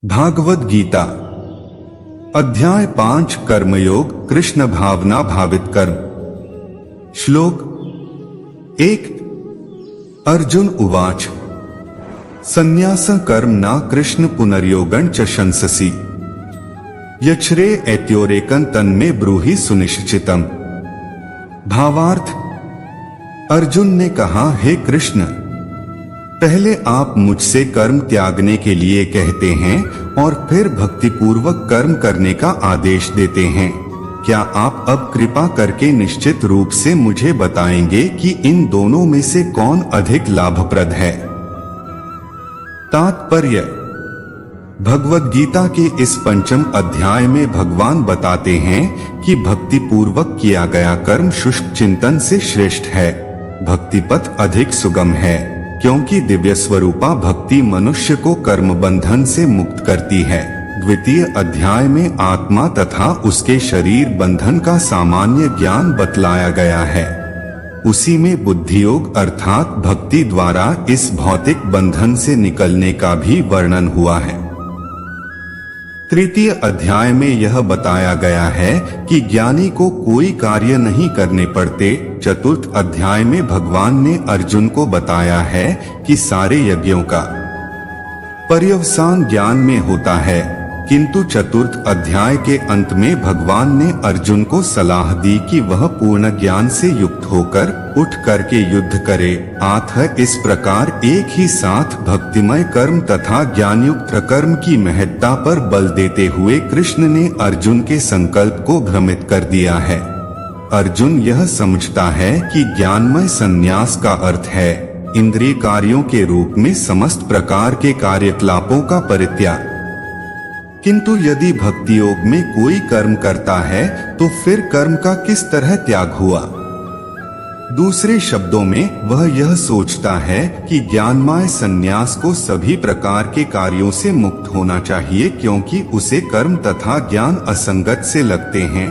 भागवत गीता अध्याय 5 कर्मयोग कृष्ण भावना भावित कर्म। श्लोक 1। अर्जुन उवाच संन्यास कर्म न कृष्ण पुनर्योगं च शंससि यच्छ्रे ऐत्योरेकं तन्मे ब्रूहि सुनिश्चितम्। भावार्थ, अर्जुन ने कहा, हे कृष्ण, पहले आप मुझसे कर्म त्यागने के लिए कहते हैं और फिर भक्तिपूर्वक कर्म करने का आदेश देते हैं। क्या आप अब कृपा करके निश्चित रूप से मुझे बताएंगे कि इन दोनों में से कौन अधिक लाभप्रद है? तात्पर्य: भगवद गीता के इस पंचम अध्याय में भगवान बताते हैं कि भक्तिपूर्वक किया गया कर्म शुष्क चिंतन से श्रेष्ठ है। भक्तिपथ अधिक सुगम है क्योंकि दिव्य स्वरूपा भक्ति मनुष्य को कर्म बंधन से मुक्त करती है। द्वितीय अध्याय में आत्मा तथा उसके शरीर बंधन का सामान्य ज्ञान बतलाया गया है। उसी में बुद्धि योग अर्थात भक्ति द्वारा इस भौतिक बंधन से निकलने का भी वर्णन हुआ है। तृतीय अध्याय में यह बताया गया है कि ज्ञानी को कोई कार्य नहीं करने पड़ते। चतुर्थ अध्याय में भगवान ने अर्जुन को बताया है कि सारे यज्ञों का पर्यवसान ज्ञान में होता है, किंतु चतुर्थ अध्याय के अंत में भगवान ने अर्जुन को सलाह दी कि वह पूर्ण ज्ञान से युक्त होकर उठ करके युद्ध करे। अतः इस प्रकार एक ही साथ भक्तिमय कर्म तथा ज्ञानयुक्त कर्म की महत्ता पर बल देते हुए कृष्ण ने अर्जुन के संकल्प को भ्रमित कर दिया है। अर्जुन यह समझता है कि ज्ञानमय संन्यास का अर्थ है इंद्रिय कार्यों के रूप में समस्त प्रकार के कार्यकलापों का परित्याग। किंतु यदि भक्ति योग में कोई कर्म करता है तो फिर कर्म का किस तरह त्याग हुआ? दूसरे शब्दों में वह यह सोचता है कि ज्ञानमय संन्यास को सभी प्रकार के कार्यों से मुक्त होना चाहिए क्योंकि उसे कर्म तथा ज्ञान असंगत से लगते हैं।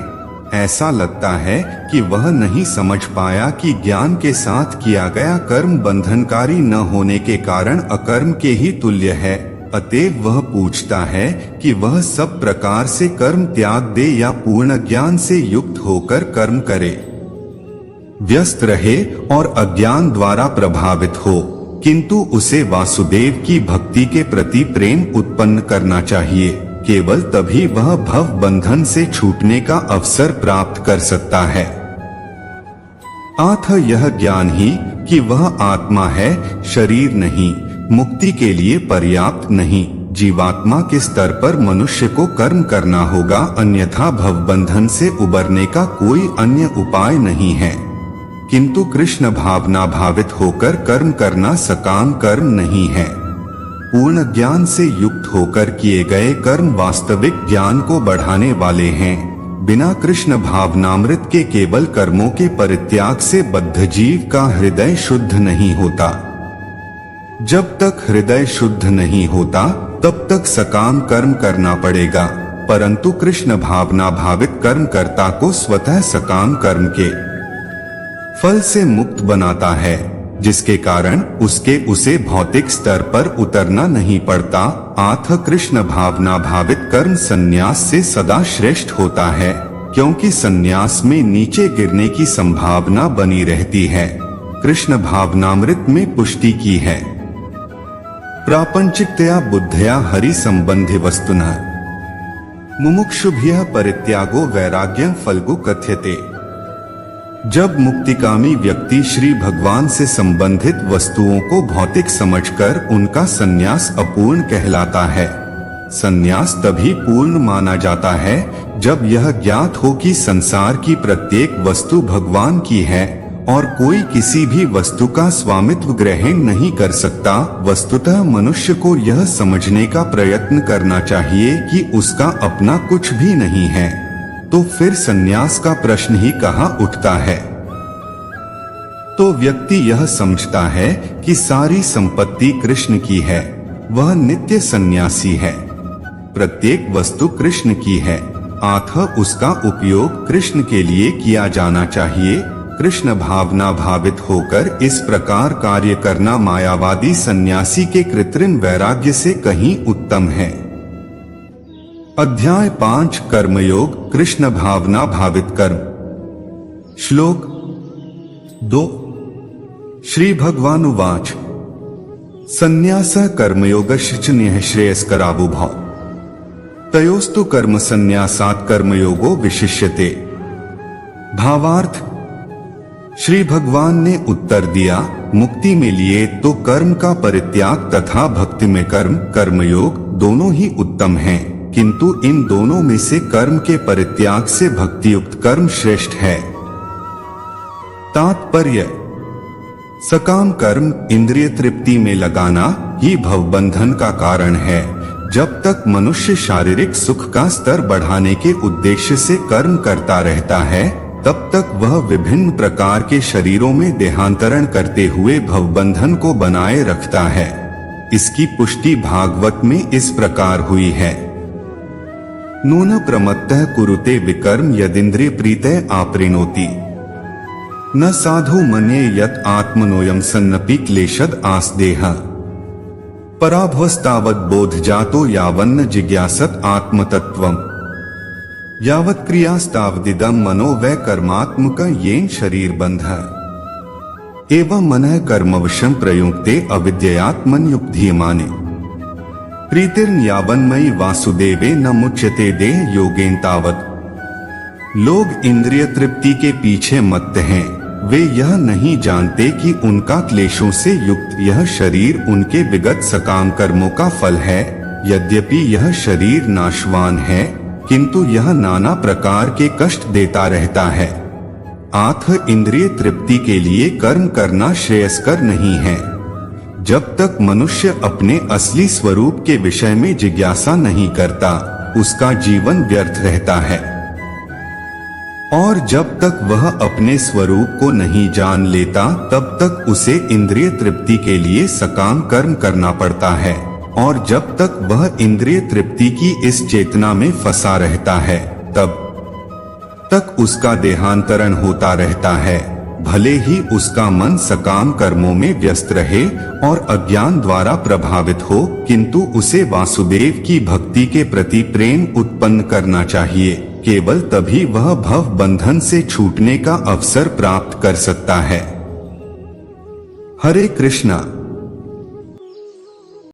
ऐसा लगता है कि वह नहीं समझ पाया कि ज्ञान के साथ किया गया कर्म बंधनकारी न होने के कारण अकर्म के ही तुल्य है। अतएव वह पूछता है कि वह सब प्रकार से कर्म त्याग दे या पूर्ण ज्ञान से युक्त होकर कर्म करे, व्यस्त रहे और अज्ञान द्वारा प्रभावित हो, किंतु उसे वासुदेव की भक्ति के प्रति प्रेम उत्पन्न करना चाहिए। केवल तभी वह भव बंधन से छूटने का अवसर प्राप्त कर सकता है। अतः यह ज्ञान ही कि वह आत्मा है, शरीर नहीं, मुक्ति के लिए पर्याप्त नहीं। जीवात्मा के स्तर पर मनुष्य को कर्म करना होगा, अन्यथा भवबंधन से उबरने का कोई अन्य उपाय नहीं है। किंतु कृष्ण भावना भावित होकर कर्म करना सकाम कर्म नहीं है। पूर्ण ज्ञान से युक्त होकर किए गए कर्म वास्तविक ज्ञान को बढ़ाने वाले हैं। बिना कृष्ण भावनामृत के केवल कर्मों के परित्याग से बद्ध जीव का हृदय शुद्ध नहीं होता। जब तक हृदय शुद्ध नहीं होता तब तक सकाम कर्म करना पड़ेगा, परंतु कृष्ण भावना भावित कर्मकर्ता को स्वतः सकाम कर्म के फल से मुक्त बनाता है, जिसके कारण उसे भौतिक स्तर पर उतरना नहीं पड़ता। अतः कृष्ण भावना भावित कर्म संन्यास से सदा श्रेष्ठ होता है, क्योंकि संन्यास में नीचे गिरने की संभावना बनी रहती है। कृष्ण भावनामृत में पुष्टि की है। प्रापंचिकतया बुद्धया हरि संबंधि वस्तुनः मुमुक्षुभ्यः परित्यागो वैराग्यं फल्गु कथ्यते। जब मुक्तिकामी व्यक्ति श्री भगवान से संबंधित वस्तुओं को भौतिक समझकर उनका संन्यास अपूर्ण कहलाता है। संन्यास तभी पूर्ण माना जाता है जब यह ज्ञात हो कि संसार की प्रत्येक वस्तु भगवान की है और कोई किसी भी वस्तु का स्वामित्व ग्रहण नहीं कर सकता। वस्तुतः मनुष्य को यह समझने का प्रयत्न करना चाहिए कि उसका अपना कुछ भी नहीं है, तो फिर संन्यास का प्रश्न ही कहाँ उठता है। तो व्यक्ति यह समझता है कि सारी संपत्ति कृष्ण की है, वह नित्य सन्यासी है, प्रत्येक वस्तु कृष्ण की है, अतः उसका उपयोग कृष्ण के लिए किया जाना चाहिए। कृष्ण भावना भावित होकर इस प्रकार कार्य करना मायावादी सन्यासी के कृत्रिम वैराग्य से कहीं उत्तम है। अध्याय 5 कर्मयोग कृष्ण भावना भावित कर्म। श्लोक 2 श्री भगवानुवाच संन्यासः कर्मयोगश्च निःश्रेयस्करावुभौ तयोस्तु कर्म संन्यासात् कर्मयोगो विशिष्यते। भावार्थ, श्री भगवान ने उत्तर दिया, मुक्ति में लिए तो कर्म का परित्याग तथा भक्ति में कर्मयोग दोनों ही उत्तम हैं, किंतु इन दोनों में से कर्म के परित्याग से भक्तियुक्त कर्म श्रेष्ठ है। तात्पर्य, सकाम कर्म इंद्रिय तृप्ति में लगाना ही भवबंधन का कारण है। जब तक मनुष्य शारीरिक सुख का स्तर बढ़ाने के उद्देश्य से कर्म करता रहता है, तब तक वह विभिन्न प्रकार के शरीरों में देहांतरण करते हुए भवबंधन को बनाए रखता है। इसकी पुष्टि भागवत में इस प्रकार हुई है। नून प्रमत्तः कुरुते विकर्म यदिन्द्रिय प्रीतः आपृणोति न साधु मन्ये यत् आत्मनोयं सन्नपि क्लेशद आस्देह पराभवस्तावत् बोधजातो यावन्न जिज्ञासत आत्मतत्त्वम् यावत् क्रियास्तावदिदं मनो वै कर्मात्मकं येन शरीर बन्धः एवं मनः कर्मवशं प्रयुक्ते अविद्ययात्मन्युपधीयमाने प्रीतिर्यावन्मयि वासुदेवे न मुच्यते देह योगेन तावत्। लोग इंद्रिय तृप्ति के पीछे मत्त हैं। वे यह नहीं जानते कि उनका क्लेशों से युक्त यह शरीर उनके विगत सकाम कर्मों का फल है। यद्यपि यह शरीर नाशवान है, किंतु यह नाना प्रकार के कष्ट देता रहता है। आत्म इंद्रिय तृप्ति के लिए कर्म करना श्रेयस्कर नहीं है। जब तक मनुष्य अपने असली स्वरूप के विषय में जिज्ञासा नहीं करता, उसका जीवन व्यर्थ रहता है। और जब तक वह अपने स्वरूप को नहीं जान लेता, तब तक उसे इंद्रिय तृप्ति के लिए सकाम कर्म करना पड़ता है। और जब तक वह इंद्रिय तृप्ति की इस चेतना में फंसा रहता है, तब तक उसका देहांतरण होता रहता है। भले ही उसका मन सकाम कर्मों में व्यस्त रहे और अज्ञान द्वारा प्रभावित हो, किंतु उसे वासुदेव की भक्ति के प्रति प्रेम उत्पन्न करना चाहिए। केवल तभी वह भव बंधन से छूटने का अवसर प्राप्त कर सकता है। हरे कृष्णा।